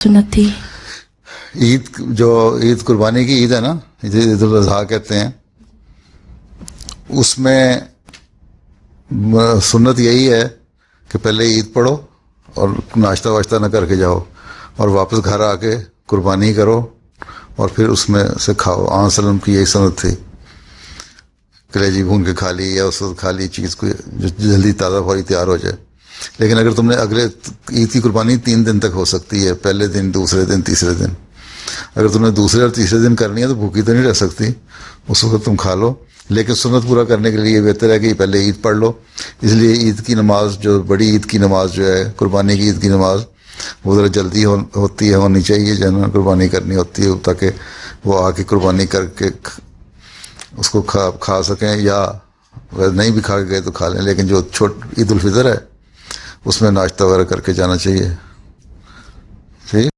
سنت تھی؟ عید جو عید قربانی کی عید ہے نا، عید الاضحیٰ کہتے ہیں، اس میں سنت یہی ہے کہ پہلے عید پڑھو اور ناشتہ واشتہ نہ کر کے جاؤ، اور واپس گھر آ کے قربانی کرو اور پھر اس میں سے کھاؤ۔ آن وسلم کی یہی سنت تھی، کلیجی بھون کے کھا لی یا اس وقت کھا لی چیز کو جو جلدی تازہ فوری تیار ہو جائے۔ لیکن اگر تم نے اگلے عید کی قربانی 3 دن تک ہو سکتی ہے، پہلے دن، دوسرے دن، تیسرے دن۔ اگر تم نے دوسرے اور تیسرے دن کرنی ہے تو بھوکی تو نہیں رہ سکتی، اس وقت تم کھا لو۔ لیکن سنت پورا کرنے کے لیے یہ بہتر ہے کہ پہلے عید پڑھ لو۔ اس لیے عید کی نماز، جو بڑی عید کی نماز جو ہے، قربانی کی عید کی نماز، وہ ذرا جلدی ہوتی ہے، ہونی چاہیے، جنہوں نے قربانی کرنی ہوتی ہے، تاکہ وہ آ کے قربانی کر کے اس کو کھا سکیں، یا اگر نہیں بھی کھا کے گئے تو کھا لیں۔ لیکن جو عید الفطر ہے اس میں ناشتہ وغیرہ کر کے جانا چاہیے۔ ٹھیک۔